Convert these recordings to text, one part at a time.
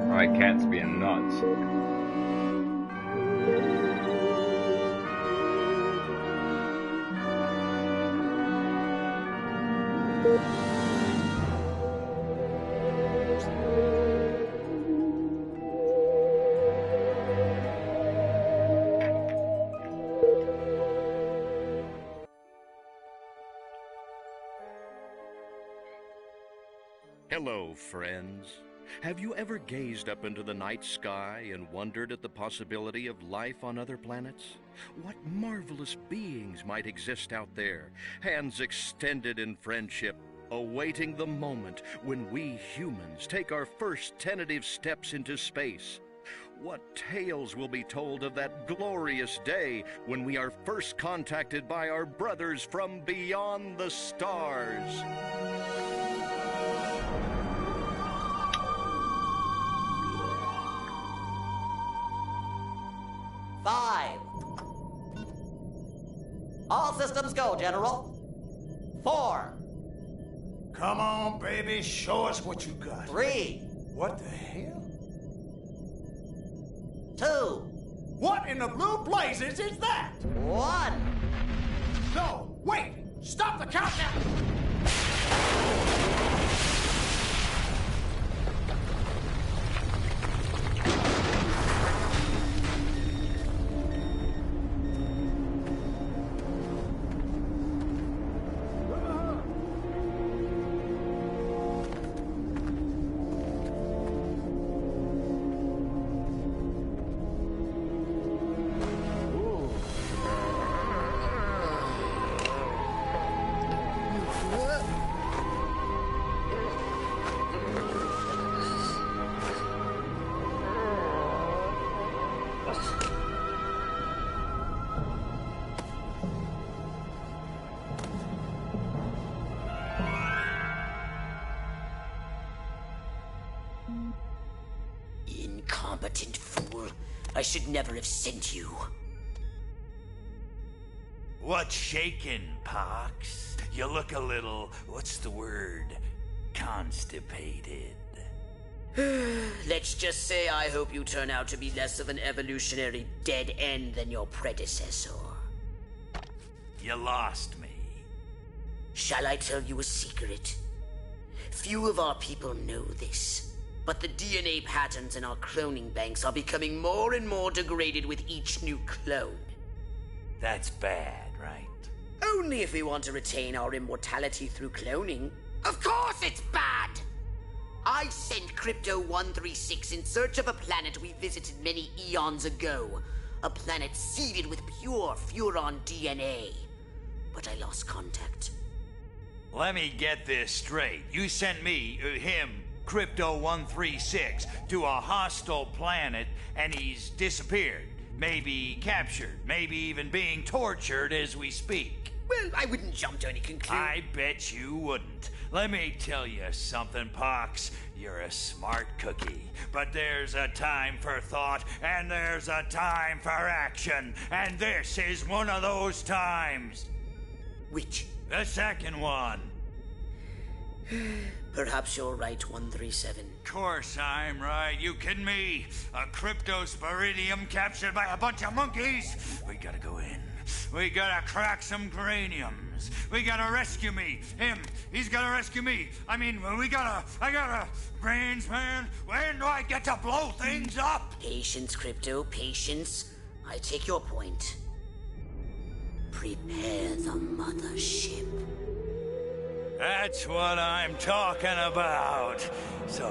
Alright, cat's being nuts. Hello, friends. Have you ever gazed up into the night sky and wondered at the possibility of life on other planets? What marvelous beings might exist out there, hands extended in friendship, awaiting the moment when we humans take our first tentative steps into space? What tales will be told of that glorious day when we are first contacted by our brothers from beyond the stars? Five. All systems go, General. 4. Come on, baby, show us what you got. 3. What the hell? 2. What in the blue blazes is that? 1. No, wait! Stop the countdown! Incompetent fool. I should never have sent you. What's shaking, Pox? You look a little, what's the word, constipated. Let's just say I hope you turn out to be less of an evolutionary dead end than your predecessor. You lost me. Shall I tell you a secret? Few of our people know this, but the DNA patterns in our cloning banks are becoming more and more degraded with each new clone. That's bad, right? Only if we want to retain our immortality through cloning. Of course it's bad! I sent Crypto-136 in search of a planet we visited many eons ago. A planet seeded with pure Furon DNA. But I lost contact. Let me get this straight. You sent me, him, Crypto-136, to a hostile planet, and he's disappeared. Maybe captured, maybe even being tortured as we speak. Well, I wouldn't jump to any conclusion. I bet you wouldn't. Let me tell you something, Pox. You're a smart cookie. But there's a time for thought, and there's a time for action. And this is one of those times. Which? The second one. Perhaps you're right, 137. Course I'm right. You kidding me? A cryptosporidium captured by a bunch of monkeys? We gotta go in. We gotta crack some craniums. We gotta rescue me. Him, he's gotta rescue me. I gotta... Brains, man. When do I get to blow things up? Patience, Crypto, patience. I take your point. Prepare the mothership. That's what I'm talking about. So,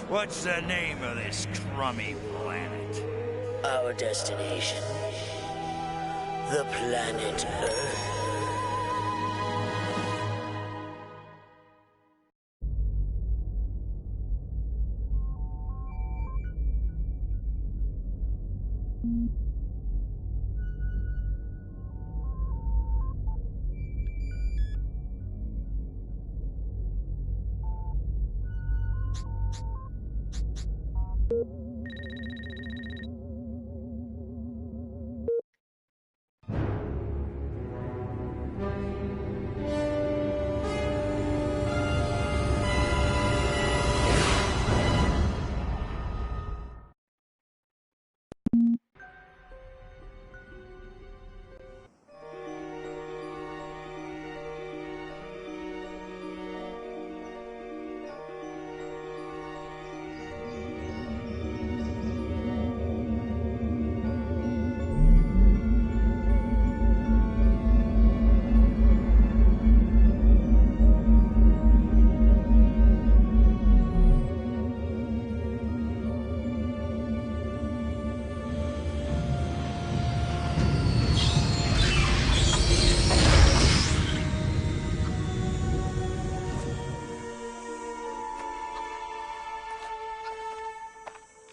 what's the name of this crummy planet? Our destination. The planet Earth.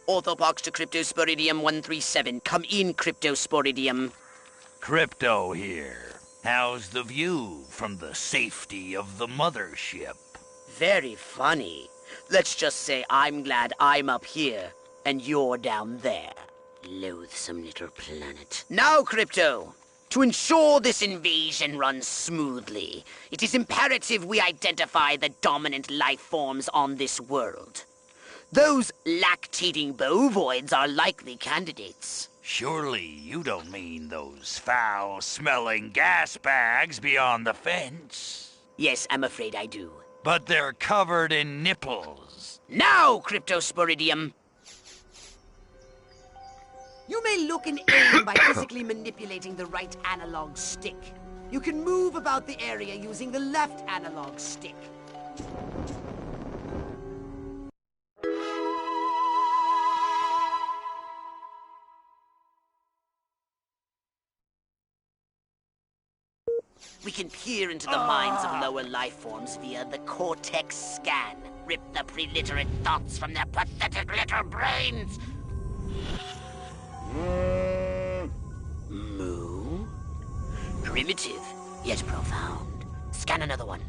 Orthopox to Cryptosporidium 137. Come in, Cryptosporidium. Crypto here. How's the view from the safety of the mothership? Very funny. Let's just say I'm glad I'm up here, and you're down there. Loathsome little planet. Now, Crypto! To ensure this invasion runs smoothly, it is imperative we identify the dominant life forms on this world. Those lactating bovoids are likely candidates. Surely you don't mean those foul-smelling gas bags beyond the fence? Yes, I'm afraid I do. But they're covered in nipples. Now, Cryptosporidium! You may look and aim by physically manipulating the right analog stick. You can move about the area using the left analog stick. We can peer into the minds of lower life forms via the cortex scan. Rip the preliterate thoughts from their pathetic little brains. Moo? Primitive, yet profound. Scan another one.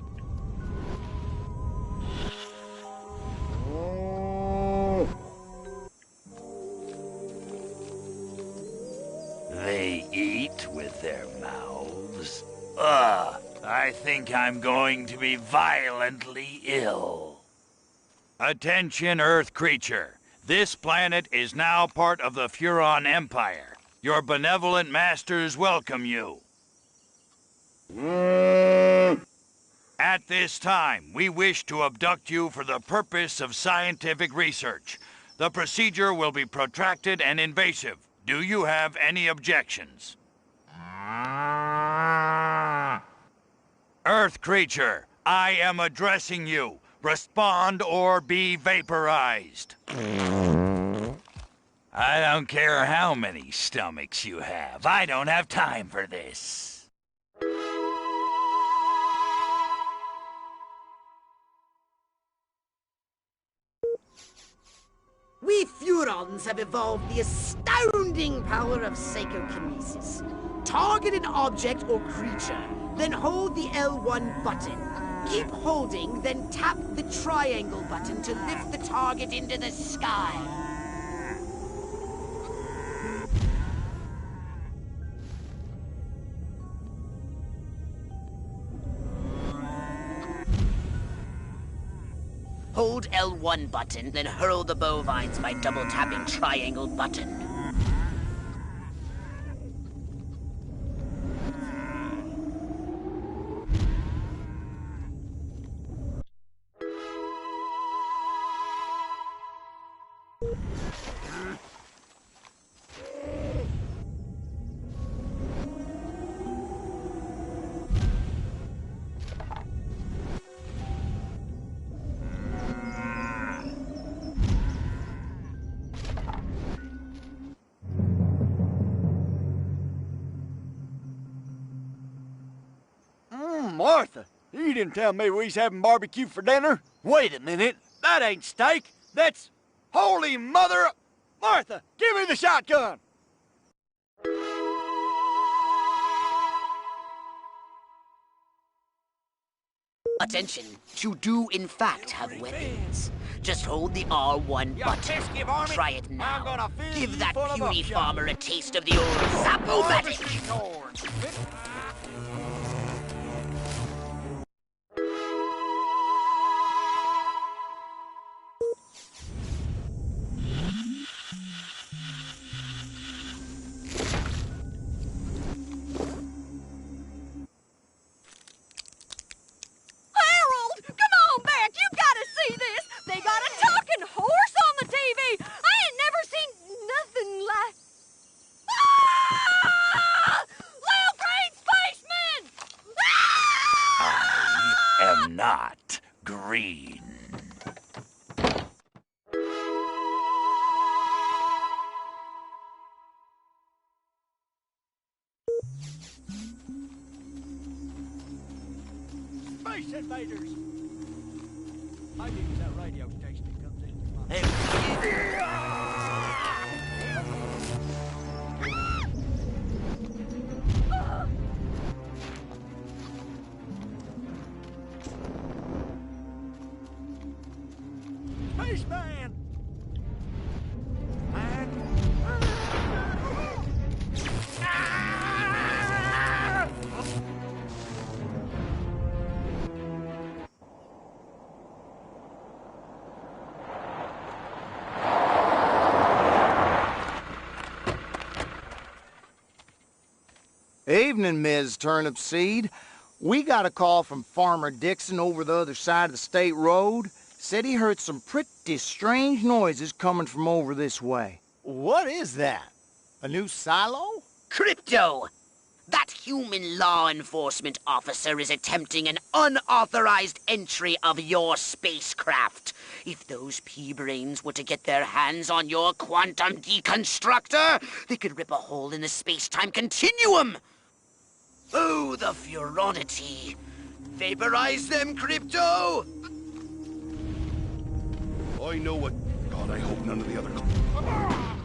They eat with their mouths. Ugh, I think I'm going to be violently ill. Attention, Earth creature. This planet is now part of the Furon Empire. Your benevolent masters welcome you. At this time, we wish to abduct you for the purpose of scientific research. The procedure will be protracted and invasive. Do you have any objections? Earth creature, I am addressing you. Respond or be vaporized. I don't care how many stomachs you have. I don't have time for this. We Furons have evolved the astounding power of psychokinesis. Target an object or creature, then hold the L1 button. Keep holding, then tap the triangle button to lift the target into the sky. Hold L1 button, then hurl the bovines by double tapping triangle button. Martha, you didn't tell me we was having barbecue for dinner. Wait a minute, that ain't steak. That's... Holy mother... Martha, give me the shotgun! Attention, you do in fact have weapons. Just hold the R1 You button. pesky varmint. Try it I'm now. gonna fill Give you that full of puny buckshot. farmer a taste of the old Zap-O-Matic. Harvest corn. Harold, come on back. You gotta see this. They got a talking horse on the TV. I ain't never seen nothing like. Ah! Lil Green Spaceman! Ah! I am not green. Space invaders. I think it's that radio station that comes in. Spaceman! Evening, Ms. Turnipseed. We got a call from Farmer Dixon over the other side of the state road. Said he heard some pretty strange noises coming from over this way. What is that? A new silo? Crypto! That human law enforcement officer is attempting an unauthorized entry of your spacecraft. If those pea-brains were to get their hands on your quantum deconstructor, they could rip a hole in the space-time continuum! Oh, the furonity! Vaporize them, Crypto! I know what... God, I hope none of the other...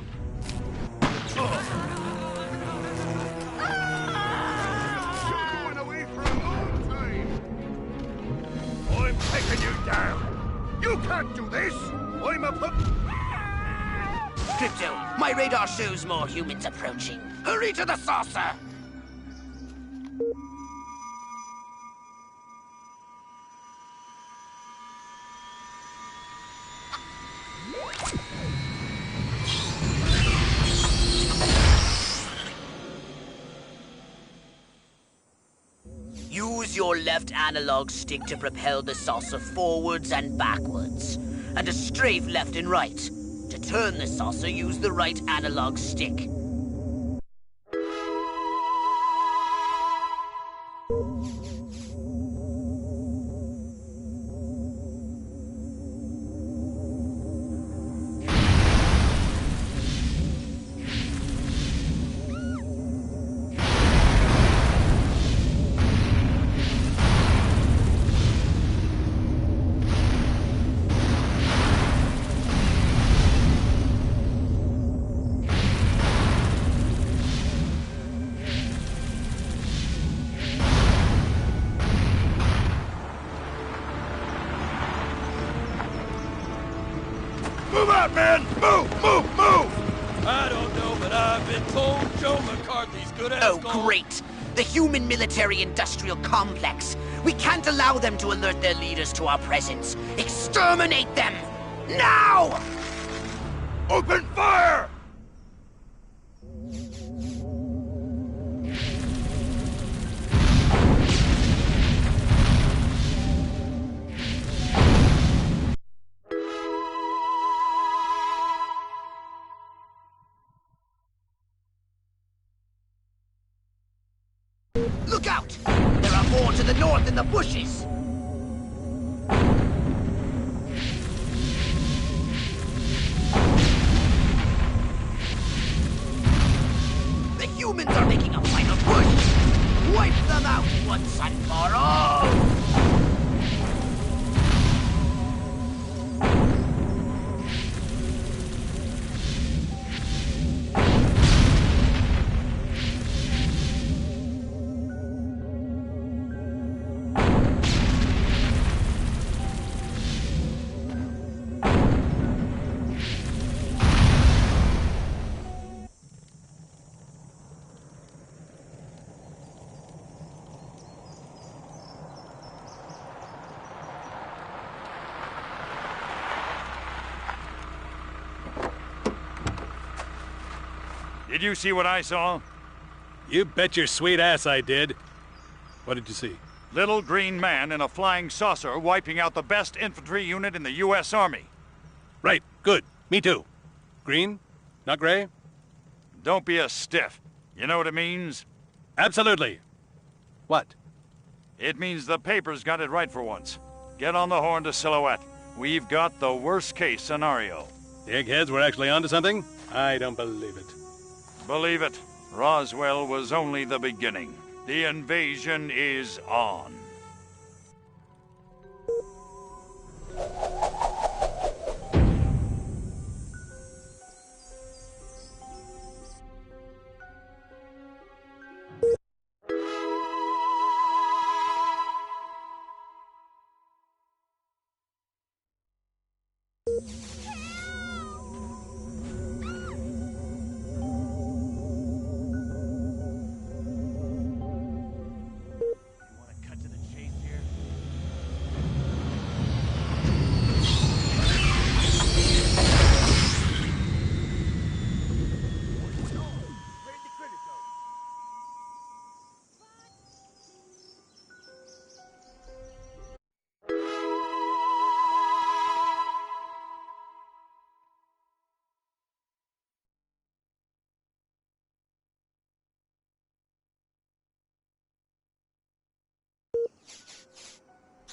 I'm taking you down. You can't do this. I'm a Crypto, my radar shows more humans approaching. Hurry to the saucer! Use your left analog stick to propel the saucer forwards and backwards, and a strafe left and right. To turn the saucer, use the right analog stick. Move out, man! Move! Move! Move! I don't know, but I've been told Joe McCarthy's good as Oh, gold. great! The human military-industrial complex. We can't allow them to alert their leaders to our presence. Exterminate them! Now! Open fire! Look out! There are more to the north in the bushes! The humans are making a final push! Wipe them out once and for all! Did you see what I saw? You bet your sweet ass I did. What did you see? Little green man in a flying saucer wiping out the best infantry unit in the U.S. Army. Right, good. Me too. Green? Not gray? Don't be a stiff. You know what it means? Absolutely. What? It means the paper's got it right for once. Get on the horn to Silhouette. We've got the worst case scenario. The eggheads were actually onto something? I don't believe it. Believe it. Roswell was only the beginning. The invasion is on.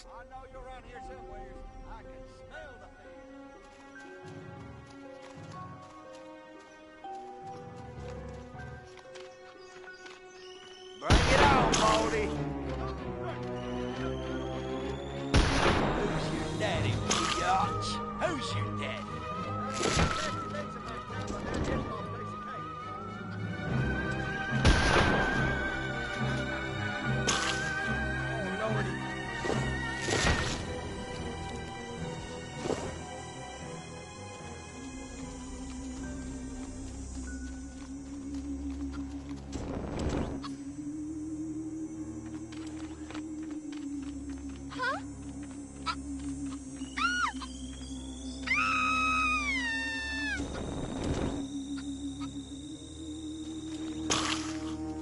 I know you're around here somewhere. I can smell the fear. Bring it on, Baldy. Who's your daddy, biatch? Who's your daddy?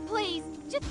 Please, just...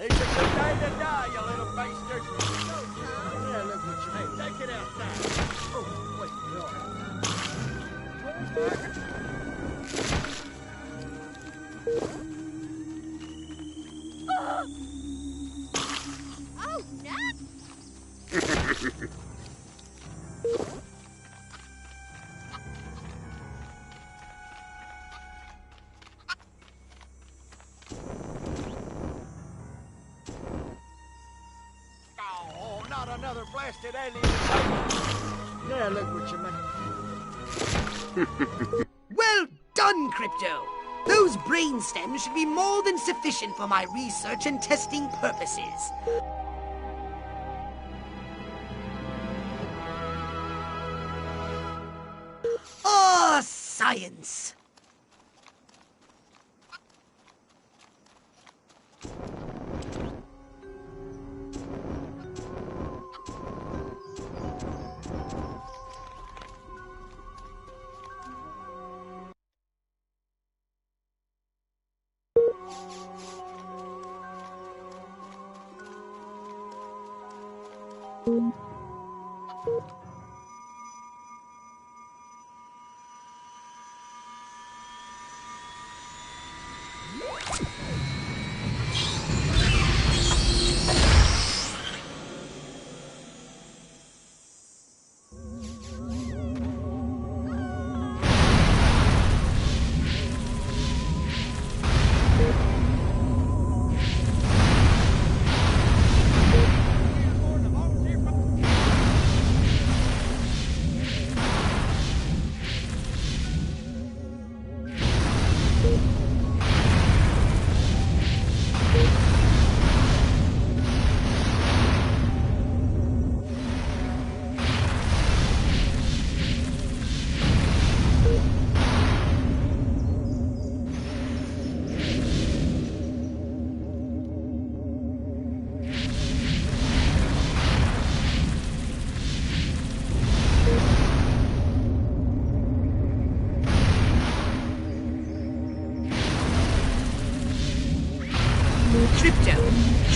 It's a good day to die, you little bastard. Yeah, look what you made. Take it outside. Oh, wait, Oh, no! Oh, not another blasted alien. Now look what you made. Well done, Crypto! Those brain stems should be more than sufficient for my research and testing purposes. Ah, science!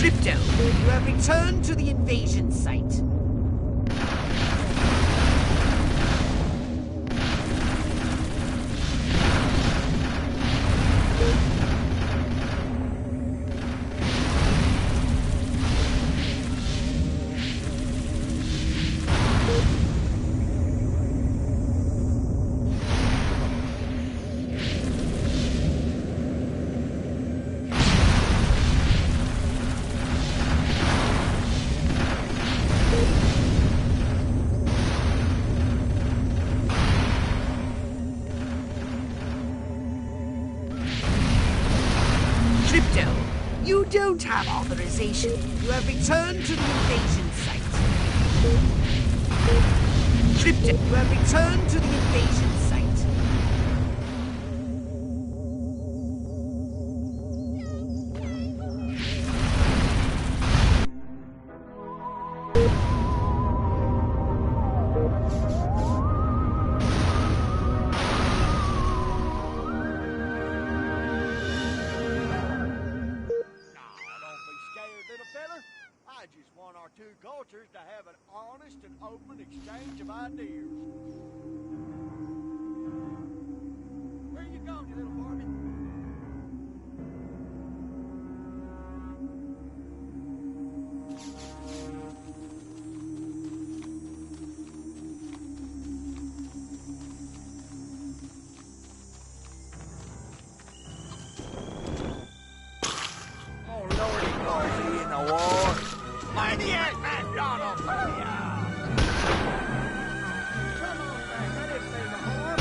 Crypto, you have returned to the invasion site. Crypto, you don't have authorization. You have returned to the invasion site. Crypto, you have returned to the invasion site. I just want our two cultures to have an honest and open exchange of ideas. Where you going, you little varmint? Oh, Lordy, Lordy, in the war. Maniac McDonald! Yeah. Come on back, I didn't say no harm.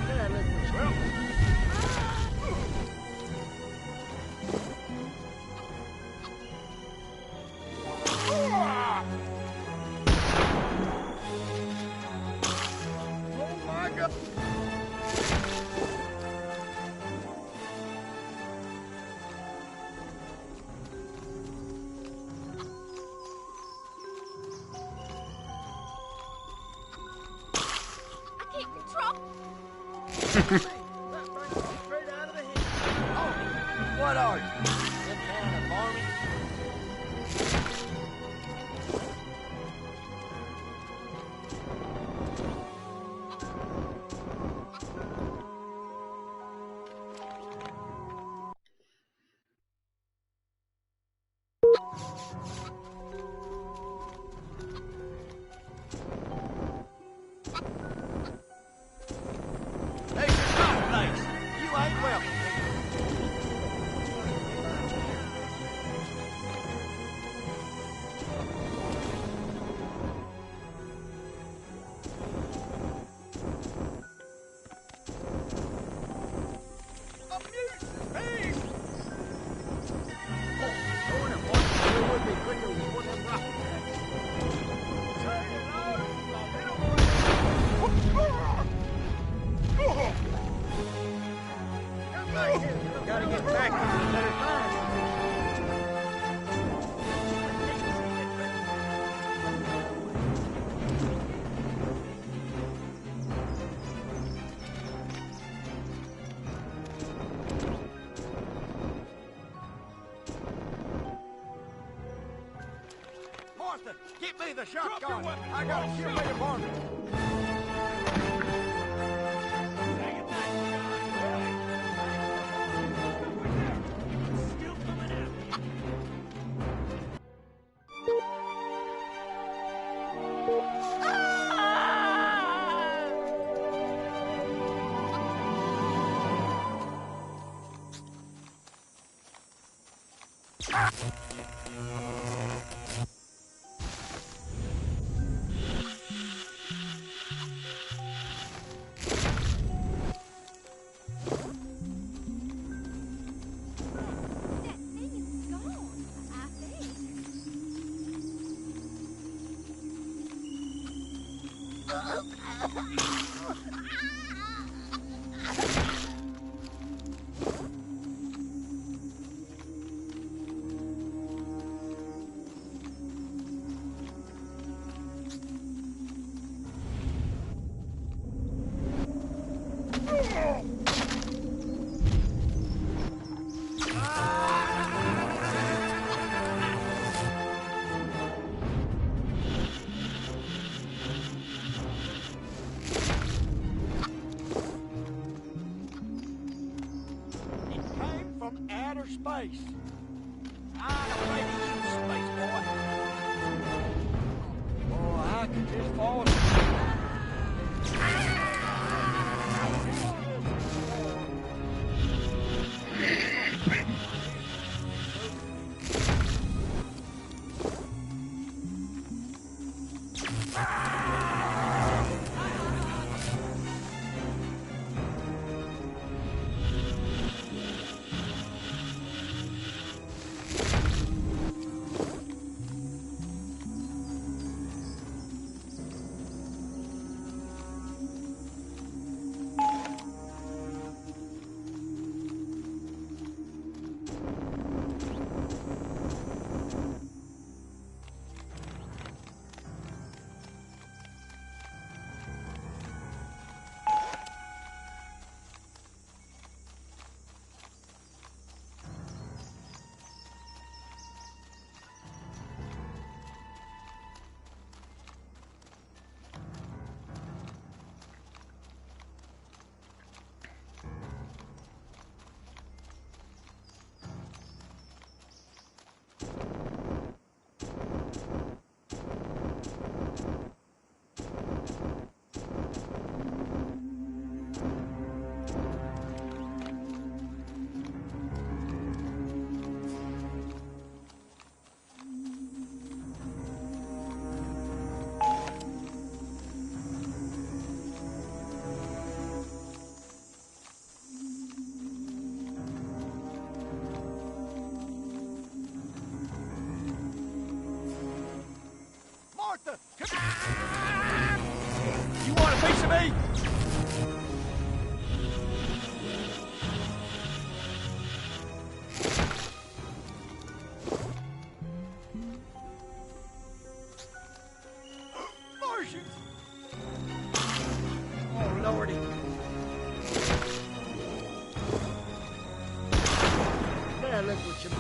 Yeah, listen, well. Oh my God! What are you? Some kind of varmint? This is my place. You ain't welcome here. Gotta get back to some better times. Martha, get me the shotgun. I gotta kill me a varmint. place. I'm afraid of you, space boy. Oh, I could just fall asleep. Martha! You want a piece of me? Martians! Oh, Lordy. Now look what you...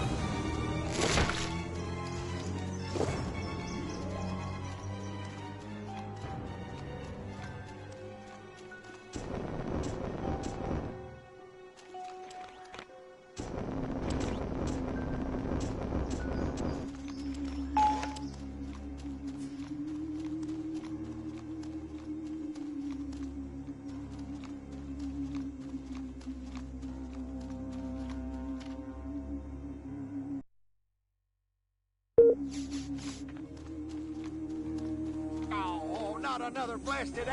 Oh, not another blasted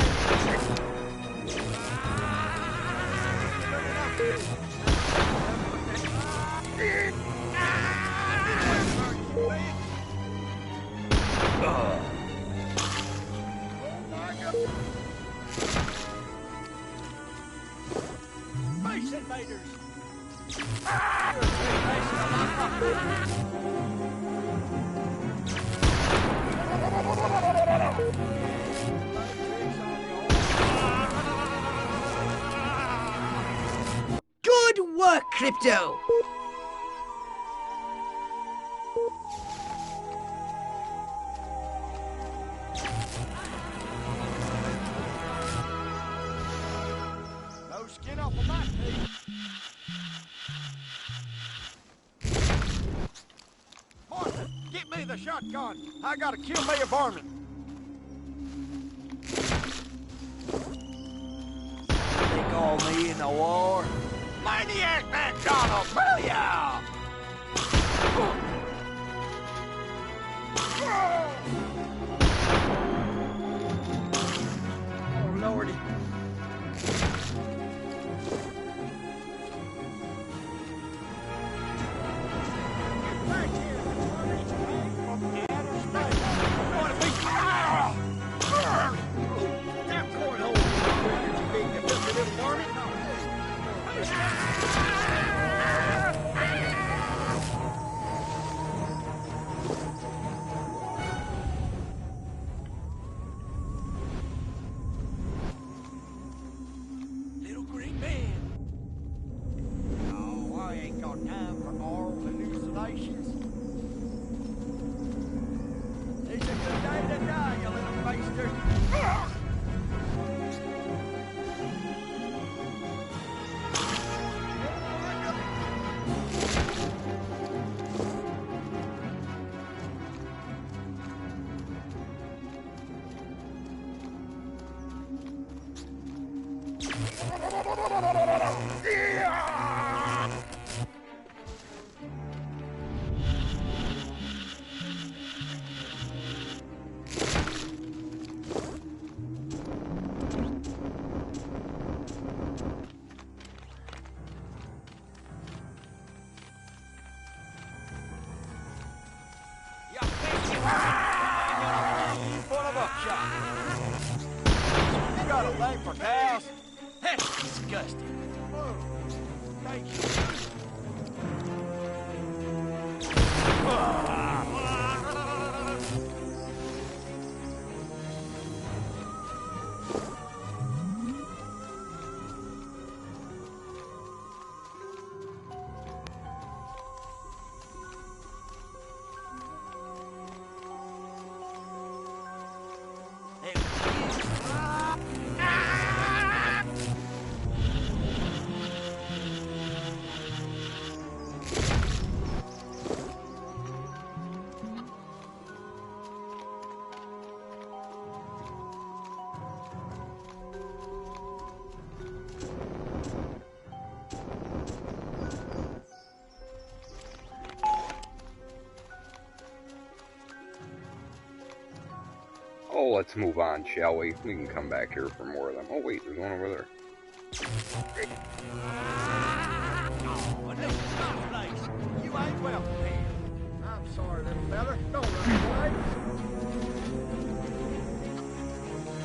Space invaders! Good work, Crypto! No skin off of my teeth. Martha, get me the shotgun. I gotta kill me a varmint. They call me in the war Maniac McDonald. Booyah! Oh, Lordy. shot. You got a thing for cows? That's disgusting. Whoa. Thank you. Oh, let's move on, shall we? We can come back here for more of them. Oh, wait, there's one over there. Oh, this is my place. You ain't welcome here. I'm sorry, little feller. Don't run away.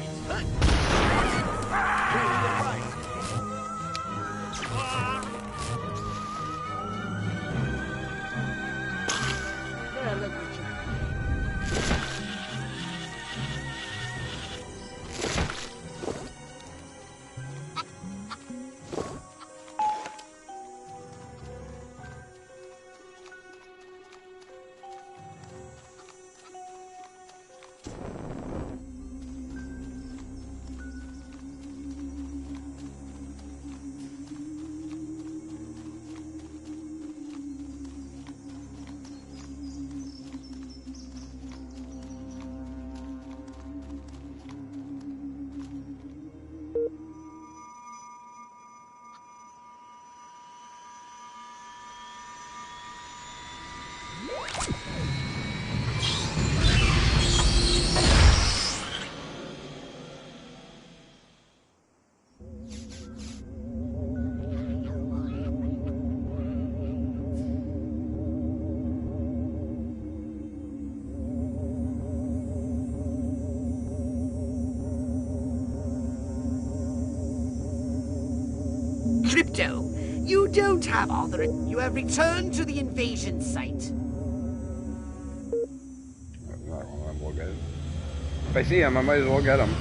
It's hunting. Here's the price. Yeah, look at you. Crypto, you don't have author. You have returned to the invasion site. If I see him, I might as well get him.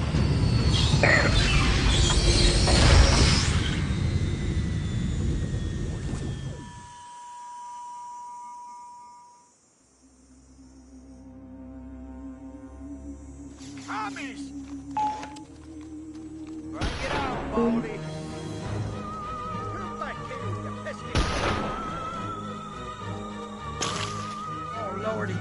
Promise! Bring it on, Baldy. Come back here, you pesky. Oh, Lordy.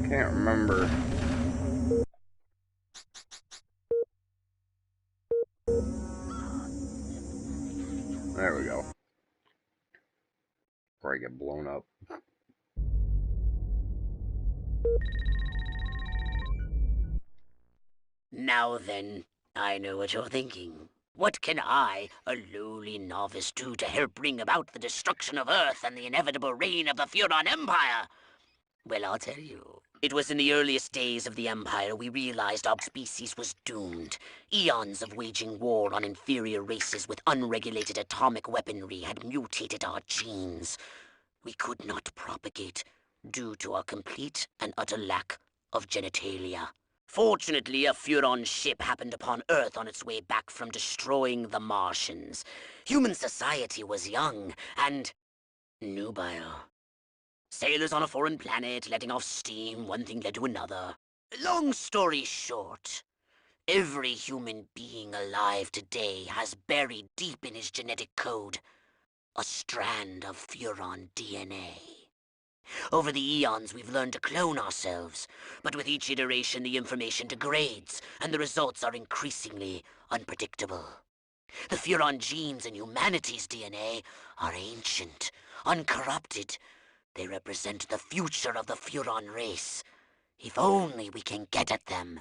Can't remember. There we go. Before I get blown up. Now then, I know what you're thinking. What can I, a lowly novice, do to help bring about the destruction of Earth and the inevitable reign of the Furon Empire? Well, I'll tell you. It was in the earliest days of the Empire we realized our species was doomed. Eons of waging war on inferior races with unregulated atomic weaponry had mutated our genes. We could not propagate due to our complete and utter lack of genitalia. Fortunately, a Furon ship happened upon Earth on its way back from destroying the Martians. Human society was young and nubile. Sailors on a foreign planet, letting off steam, one thing led to another. Long story short, every human being alive today has buried deep in his genetic code a strand of Furon DNA. Over the eons, we've learned to clone ourselves, but with each iteration, the information degrades, and the results are increasingly unpredictable. The Furon genes in humanity's DNA are ancient, uncorrupted. They represent the future of the Furon race. If only we can get at them.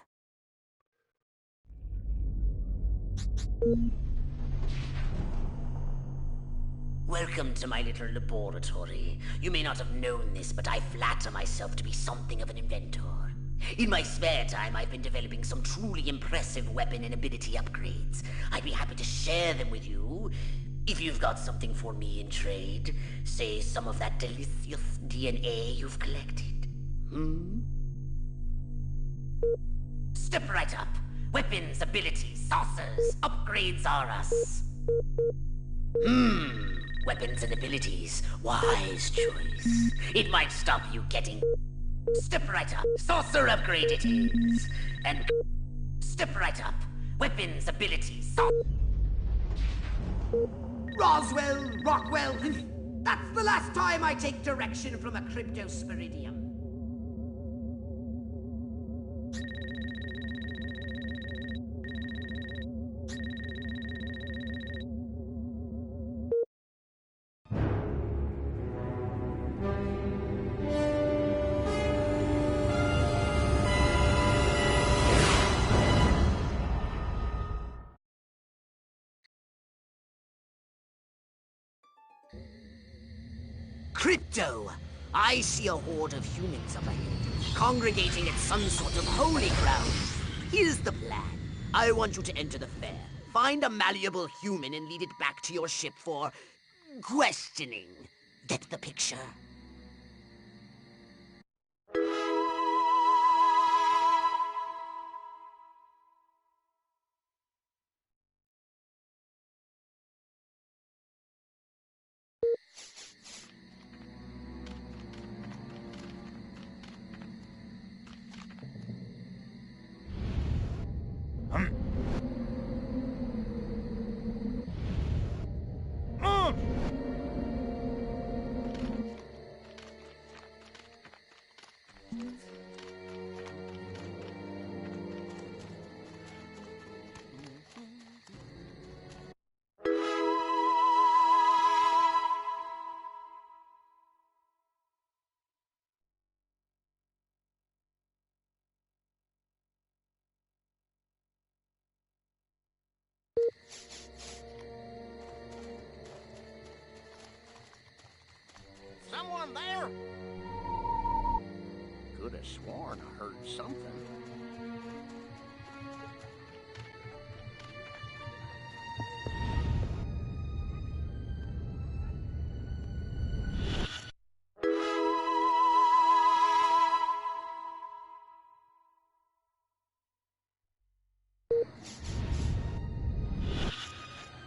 Welcome to my little laboratory. You may not have known this, but I flatter myself to be something of an inventor. In my spare time, I've been developing some truly impressive weapon and ability upgrades. I'd be happy to share them with you, if you've got something for me in trade. Say some of that delicious DNA you've collected. Step right up. Weapons, abilities, saucers, upgrades are us. Weapons and abilities. Wise choice. It might stop you getting... Step right up. Saucer upgrade it is. And... Step right up. Weapons, abilities, Roswell, Rockwell, that's the last time I take direction from a cryptosporidium. Crypto! I see a horde of humans up ahead, congregating at some sort of holy ground. Here's the plan. I want you to enter the fair, find a malleable human and lead it back to your ship for... questioning. Get the picture? Someone there? Could have sworn I heard something.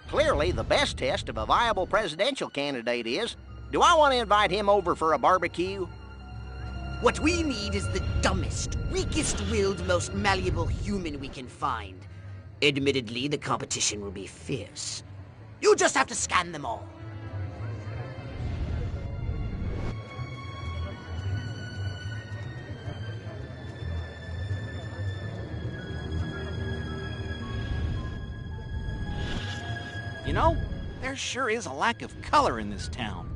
Clearly, the best test of a viable presidential candidate is, do I want to invite him over for a barbecue? What we need is the dumbest, weakest-willed, most malleable human we can find. Admittedly, the competition will be fierce. You just have to scan them all. You know, there sure is a lack of color in this town.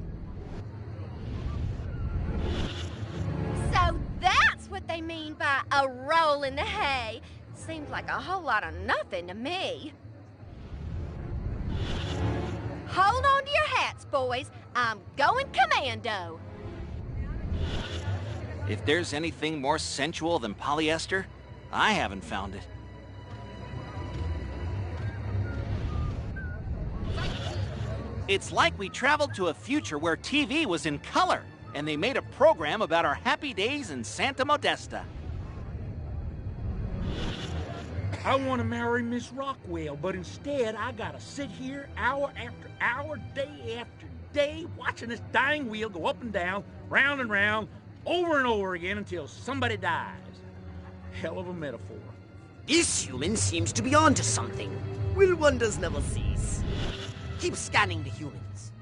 So that's what they mean by a roll in the hay. Seems like a whole lot of nothing to me. Hold on to your hats, boys. I'm going commando. If there's anything more sensual than polyester, I haven't found it. It's like we traveled to a future where TV was in color, and they made a program about our happy days in Santa Modesta. I want to marry Miss Rockwell, but instead I gotta sit here hour after hour, day after day, watching this dying wheel go up and down, round and round, over and over again until somebody dies. Hell of a metaphor. This human seems to be onto something. Will wonders never cease? Keep scanning the humans.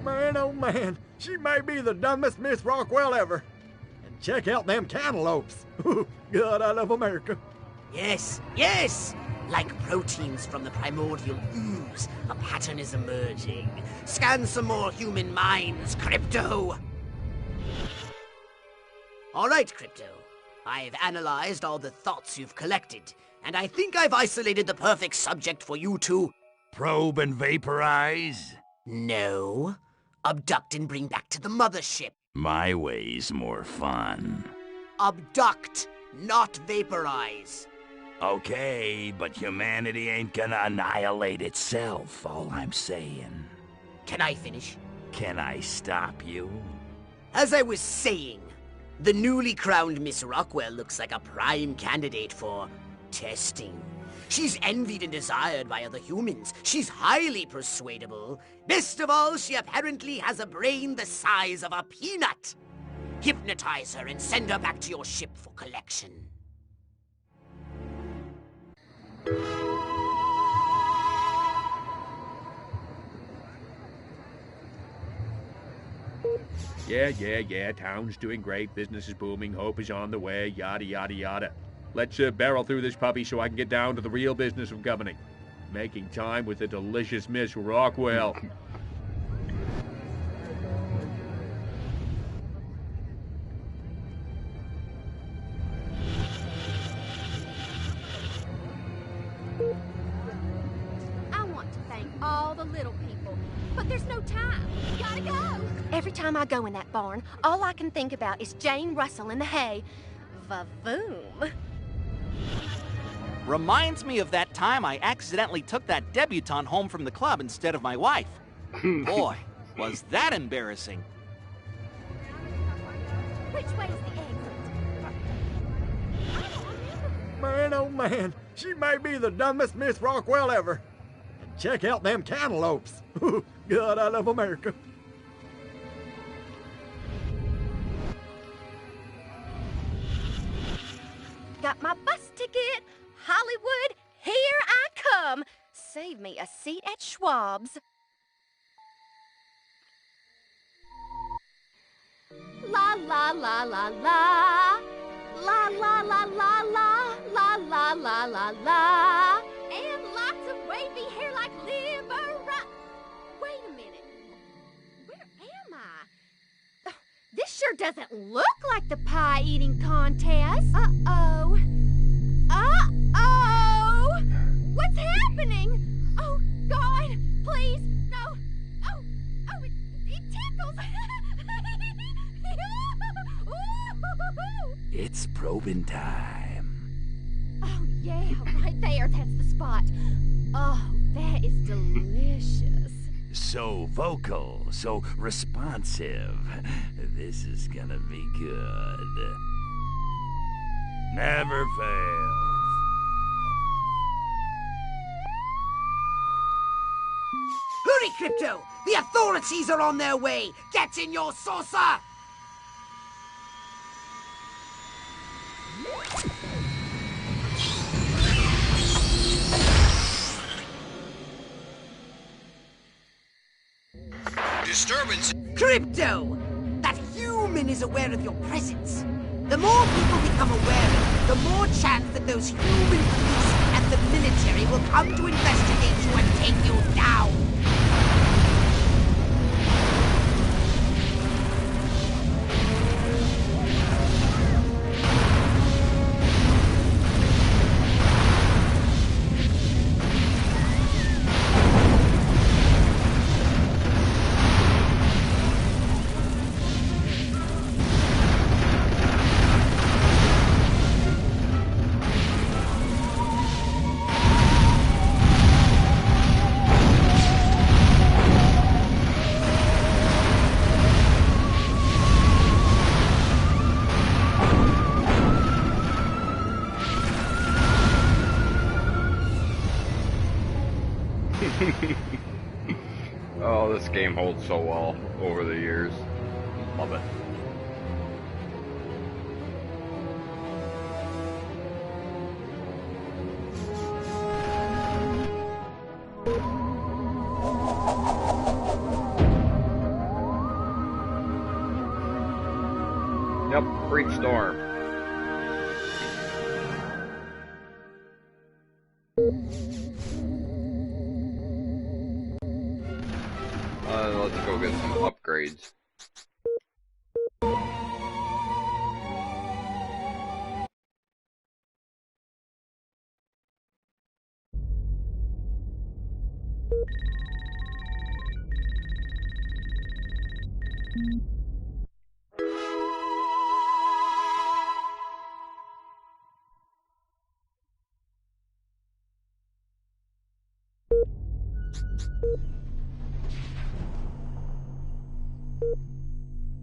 Man, oh man, she may be the dumbest Miss Rockwell ever. And check out them cantaloupes. God, I love America. Yes, yes! Like proteins from the primordial ooze, a pattern is emerging. Scan some more human minds, Crypto! All right, Crypto. I've analyzed all the thoughts you've collected, and I think I've isolated the perfect subject for you to... Probe and vaporize? No. Abduct and bring back to the mothership. My way's more fun. Abduct, not vaporize. Okay, but humanity ain't gonna annihilate itself, all I'm saying. Can I finish? Can I stop you? As I was saying, the newly crowned Miss Rockwell looks like a prime candidate for testing. She's envied and desired by other humans. She's highly persuadable. Best of all, she apparently has a brain the size of a peanut. Hypnotize her and send her back to your ship for collection. Yeah, town's doing great, business is booming, hope is on the way, yada, yada, yada. Let's barrel through this puppy so I can get down to the real business of governing. Making time with the delicious Miss Rockwell. I want to thank all the little people, but there's no time. Gotta go! Every time I go in that barn, all I can think about is Jane Russell in the hay. Va-voom. Reminds me of that time I accidentally took that debutante home from the club instead of my wife. Boy, was that embarrassing. Which way's the exit? Man, oh man, she may be the dumbest Miss Rockwell ever. And check out them cantaloupes. God, I love America. Got my bus ticket. Hollywood, here I come. Save me a seat at Schwab's. La la la la la. La la la la la. La la la la la. And lots of wavy hair like Libera. Wait a minute. Where am I? Oh, this sure doesn't look like the pie eating contest. Uh-oh. Uh-oh! What's happening? Oh, God, please, no. Oh, it tickles. It's probing time. Oh, yeah, right there. That's the spot. Oh, that is delicious. So vocal, so responsive. This is gonna be good. Never fails. Hurry, Crypto! The authorities are on their way! Get in your saucer! Disturbance! Crypto! That human is aware of your presence. The more people become aware, the more chance that those human police and the military will come to investigate you and take you down. Oh, this game holds so well over the years. Love it. freak storm. Let's go get some upgrades.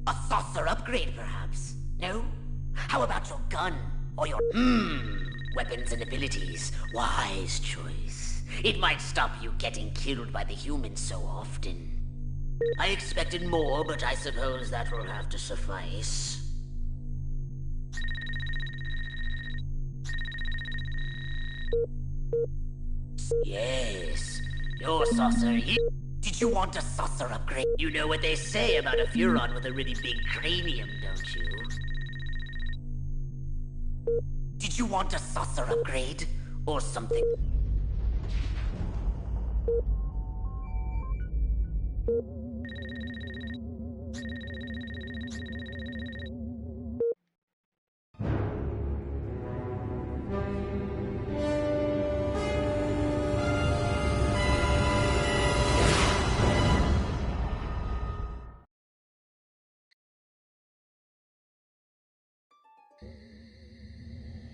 A saucer upgrade, perhaps? No? How about your gun? Or your, weapons and abilities? Wise choice. It might stop you getting killed by the humans so often. I expected more, but I suppose that will have to suffice. Yes, your saucer. Did you want a saucer upgrade? You know what they say about a Furon with a really big cranium, don't you? Did you want a saucer upgrade? Or something?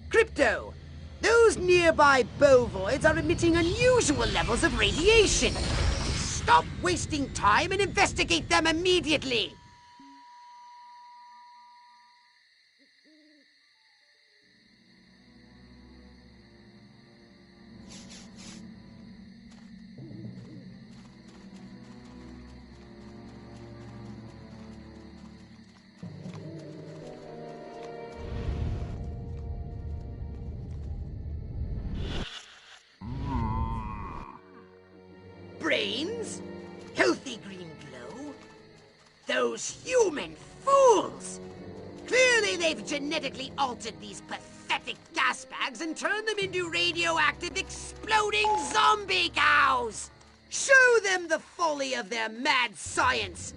Crypto! Those nearby bovoids are emitting unusual levels of radiation. Stop wasting time and investigate them immediately! Brains? Healthy green glow? Those human fools! Clearly they've genetically altered these pathetic gas bags and turned them into radioactive exploding zombie cows! Show them the folly of their mad science!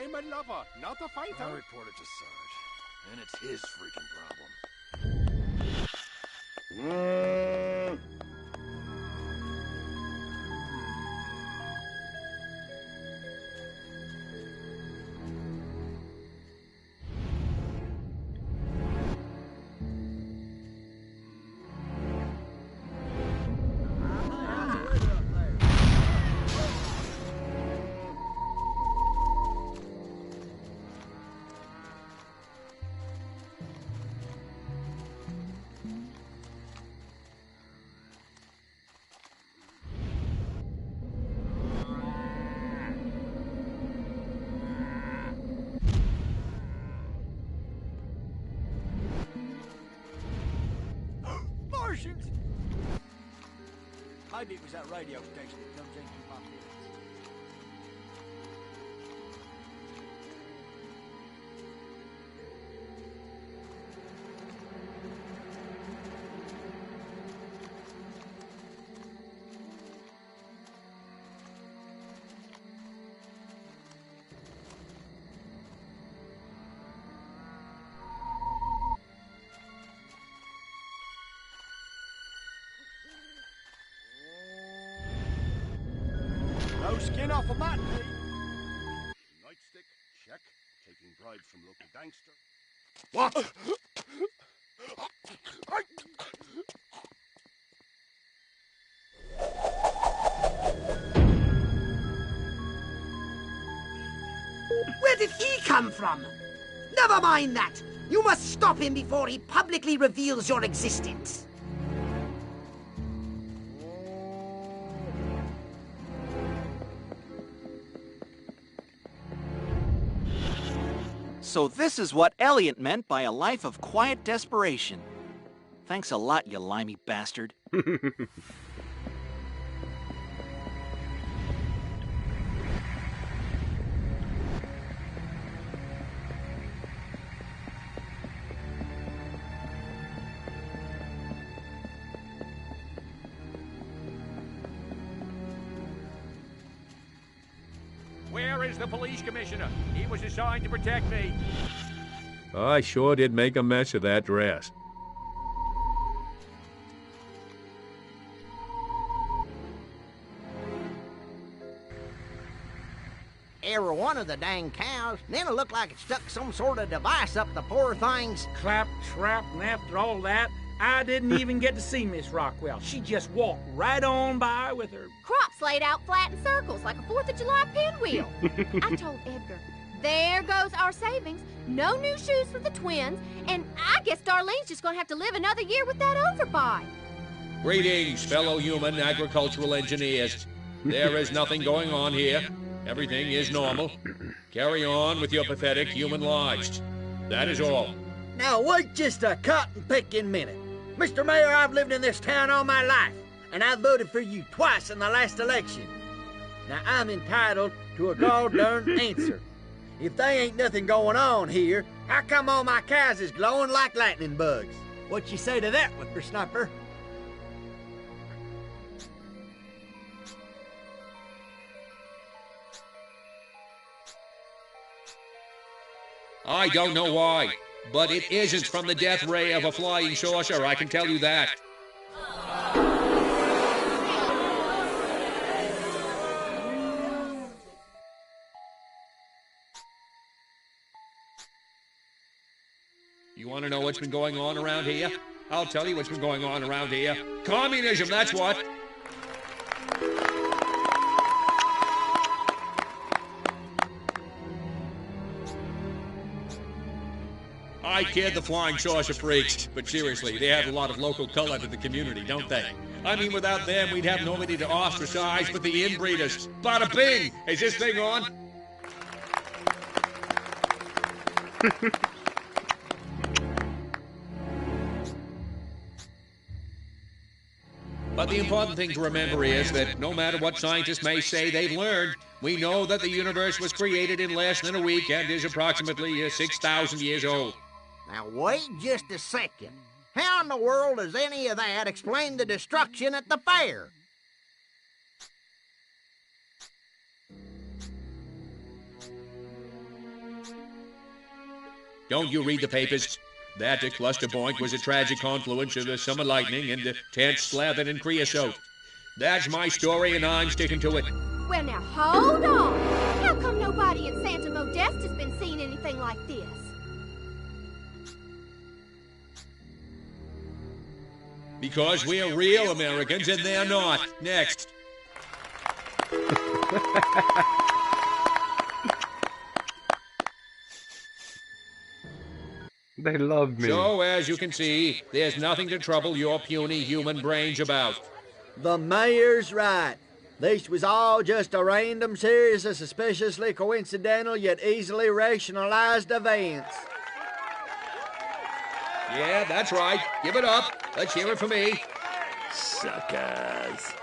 I'm a lover, not a fighter. I'll report it to Sarge, and it's his freaking problem. Martians! Maybe it was that radio station that comes in through my field. No skin off of my teeth. Nightstick, check. Taking bribes from local gangster. What? come from. Never mind that. You must stop him before he publicly reveals your existence. So this is what Elliot meant by a life of quiet desperation. Thanks a lot, you limey bastard. Where is the police commissioner? He was assigned to protect me. I sure did make a mess of that dress. Every one of the dang cows, then it looked like it stuck some sort of device up the poor thing's clap trap, and after all that, I didn't even get to see Miss Rockwell. She just walked right on by with her crops laid out flat in circles like a 4th of July pinwheel. I told Edgar, there goes our savings. No new shoes for the twins, and I guess Darlene's just gonna have to live another year with that overbite. Greetings, fellow human agricultural engineers. There is nothing going on here. Everything is normal. Carry on with your pathetic human lives. That is all. Now, wait just a cotton-picking minute. Mr. Mayor, I've lived in this town all my life, and I voted for you twice in the last election. Now, I'm entitled to a gall-darn answer. If they ain't nothing going on here, how come all my cows is glowing like lightning bugs? What you say to that, whippersnapper? I don't know why, but it isn't from the death ray of a flying saucer, I can tell you that. You want to know what's been going on around here? I'll tell you what's been going on around here. Communism, that's what. I kid the flying saucer freaks, but seriously, they add a lot of local color to the community, don't they? I mean, without them, we'd have nobody to ostracize but the inbreeders. Bada bing! Is this thing on? But the important thing to remember is that no matter what scientists may say they've learned, we know that the universe was created in less than a week and is approximately 6,000 years old. Now, wait just a second. How in the world does any of that explain the destruction at the fair? Don't you read the papers? That cluster point was a tragic confluence of the summer lightning and the tents slathered in creosote. That's my story, and I'm sticking to it. Well, now, hold on. How come nobody in Santa Modesta's been seeing anything like this? Because we're real Americans and they're not. Next. They love me. So, as you can see, there's nothing to trouble your puny human brains about. The mayor's right. This was all just a random series of suspiciously coincidental yet easily rationalized events. Yeah, that's right. Give it up. Let's hear it for me. Suckers.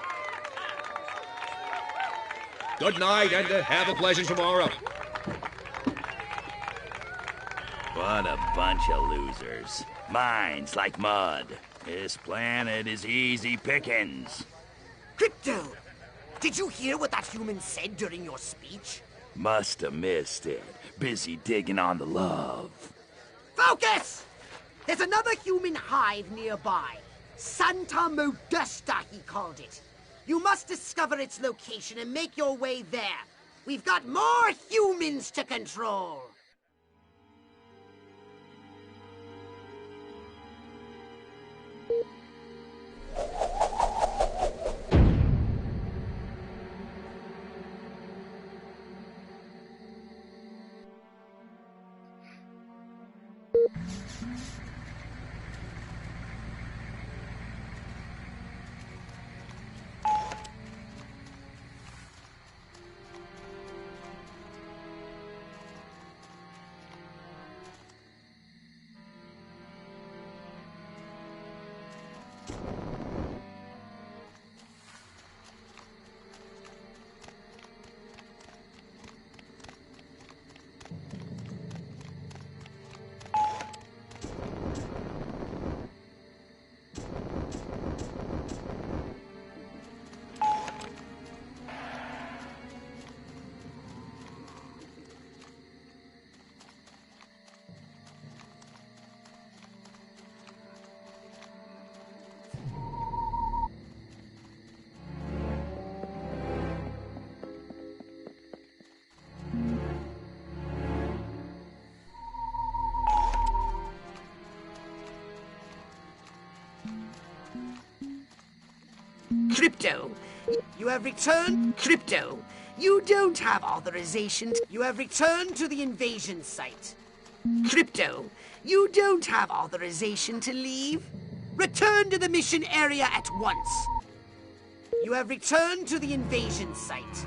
Good night, and have a pleasant tomorrow. What a bunch of losers. Minds like mud. This planet is easy pickings. Crypto! Did you hear what that human said during your speech? Must have missed it. Busy digging on the love. Focus! There's another human hive nearby. Santa Modesta, he called it. You must discover its location and make your way there. We've got more humans to control. Crypto, you have returned. Crypto, you don't have authorization. You have returned to the invasion site. Crypto, you don't have authorization to leave. Return to the mission area at once. You have returned to the invasion site.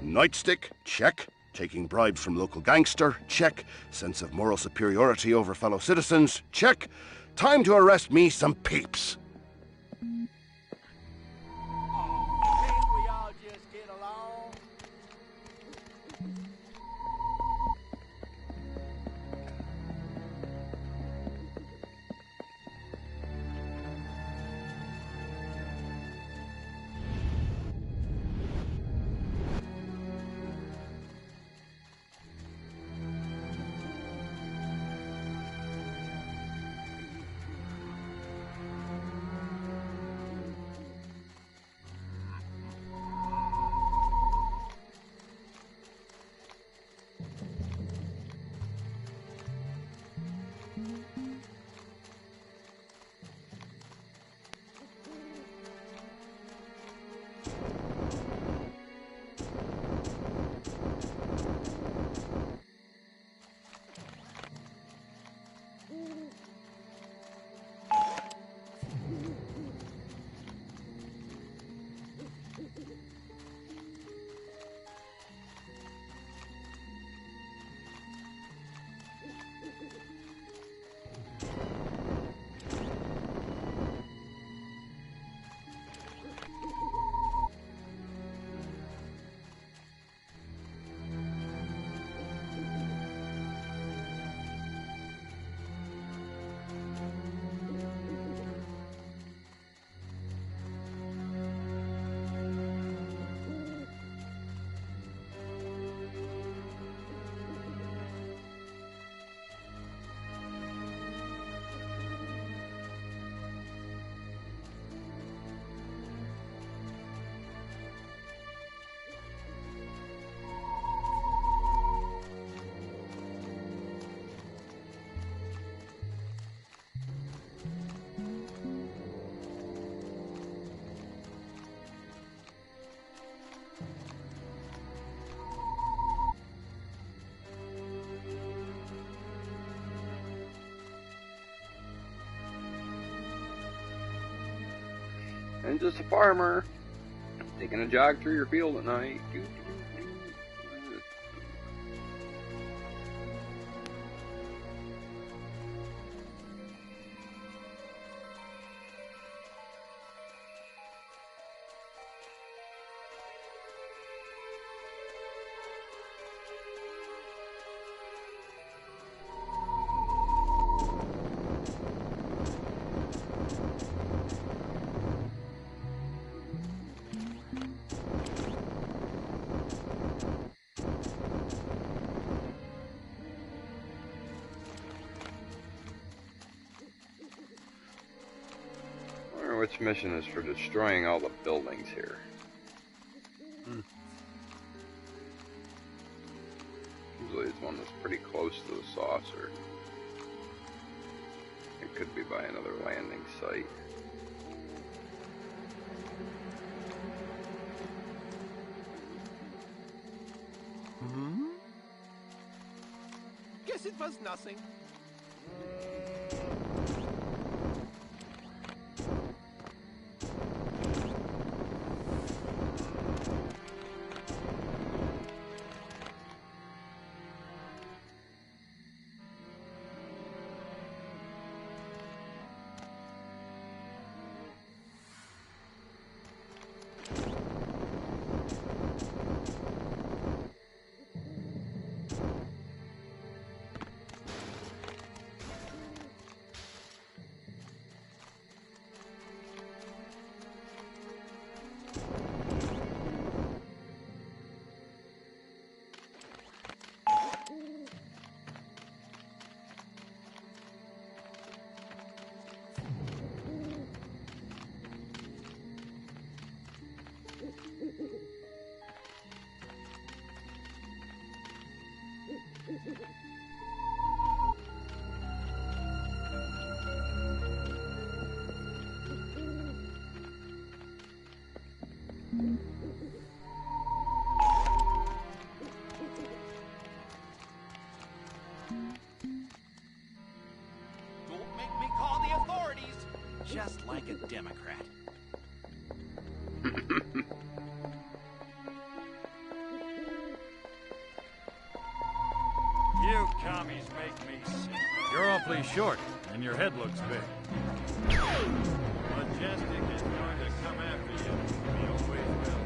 Nightstick, check. Taking bribes from local gangster, check. Sense of moral superiority over fellow citizens, check. Time to arrest me some peeps. And just a farmer taking a jog through your field at night. Which mission is for destroying all the buildings here? Usually it's one that's pretty close to the saucer. It could be by another landing site. Guess it was nothing. Don't make me call the authorities. Just like a Democrat. You commies make me sick. You're awfully short, and your head looks big. Majestic is going to come after you. He always will.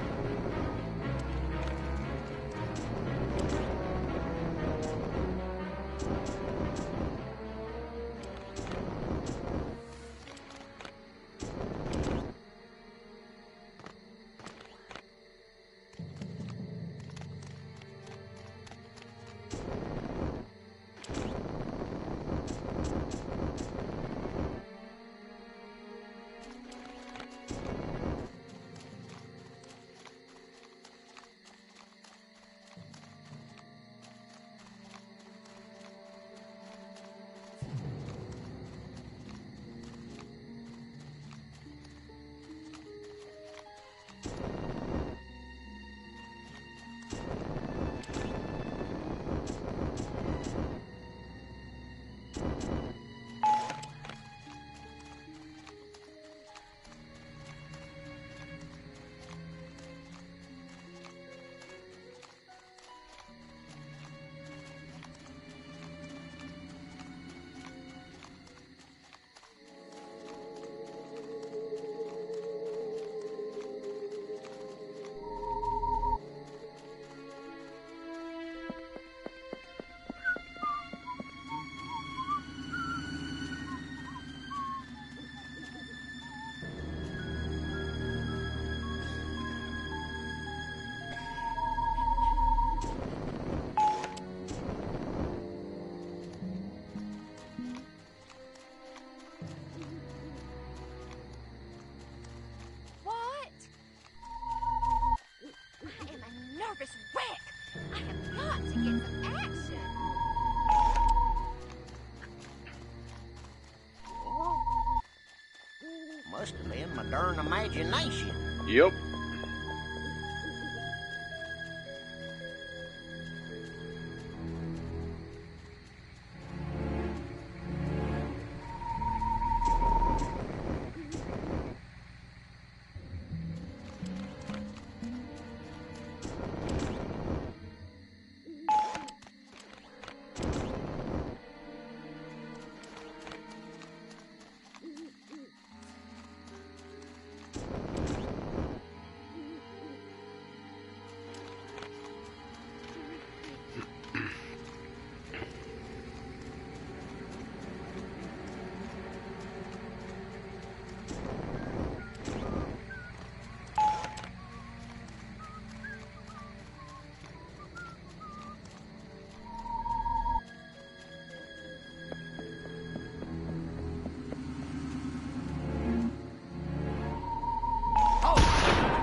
nervous wreck. I have got to get some action. Must have been my darn imagination. Yep.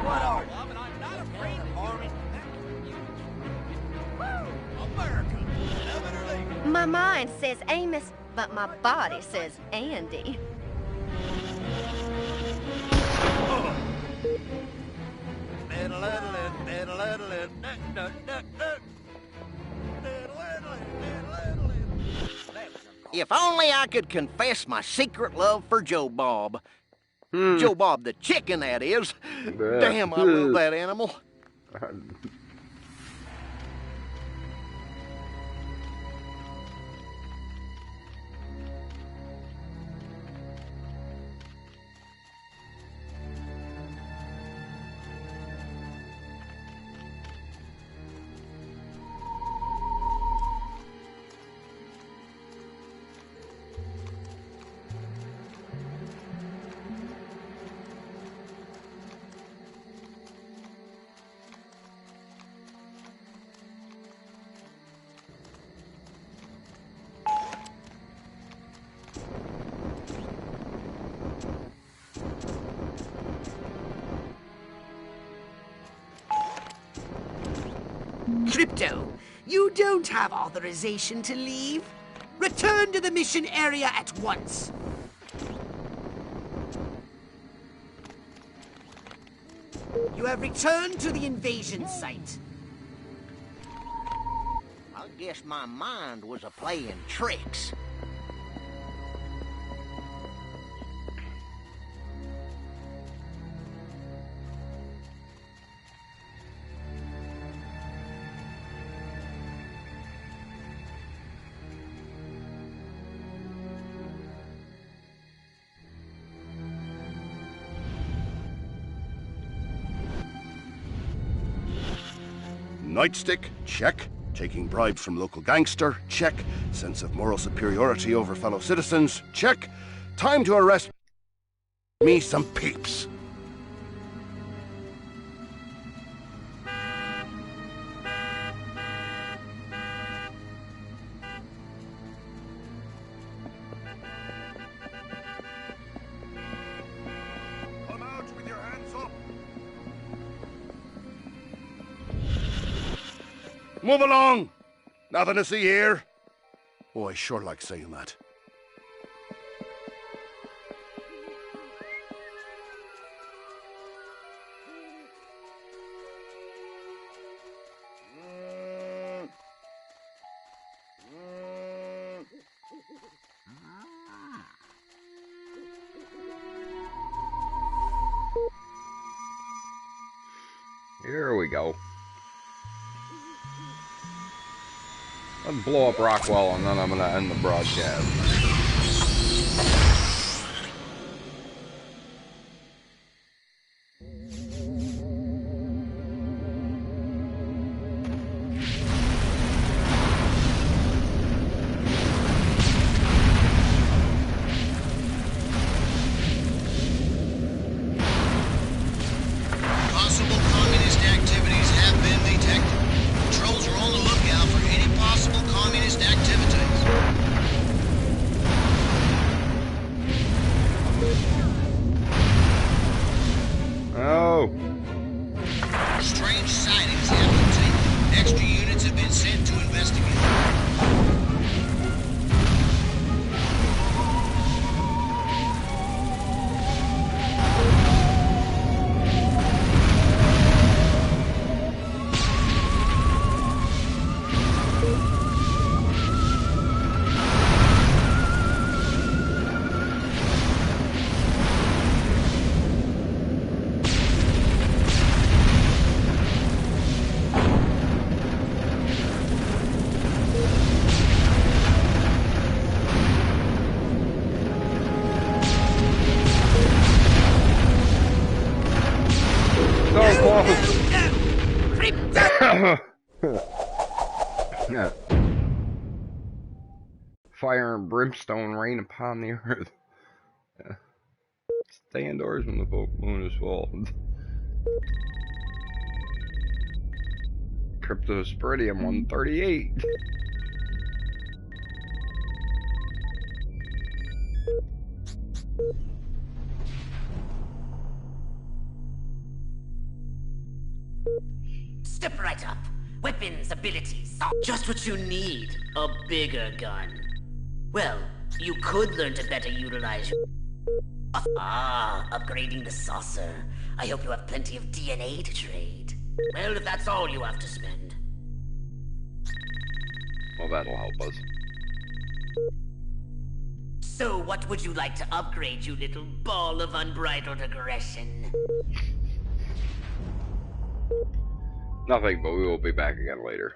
What are you? Love, and I'm not afraid to Army. America. Love it or leave it. My mind says Amos, but my body says Andy. If only I could confess my secret love for Joe Bob. Joe Bob the chicken, that is. Damn, I love that animal. Crypto, You don't have authorization to leave. Return to the mission area at once. You have returned to the invasion site. I guess my mind was a-playing tricks. Nightstick, check. Taking bribes from local gangster, check. Sense of moral superiority over fellow citizens, check. Time to arrest me some peeps. Come out with your hands up. Move along! Nothing to see here. Oh, I sure like saying that. Here we go. Let's blow up Rockwell and then I'm gonna end the broadcast. Possible communist activities have been detected. Patrols are on the lookout for any possible communist activities. Oh. Strange sightings have been taken. Extra units have been sent to investigate. Yeah. Fire and brimstone rain upon the earth. Yeah. Stay indoors when the full moon is full. Cryptosporidium 138. Step right up. Weapons, abilities, just what you need. A bigger gun. Well, you could learn to better utilize your... upgrading the saucer. I hope you have plenty of DNA to trade. Well, if that's all you have to spend. Well, that'll help us. So what would you like to upgrade, you little ball of unbridled aggression? Nothing, but we will be back again later.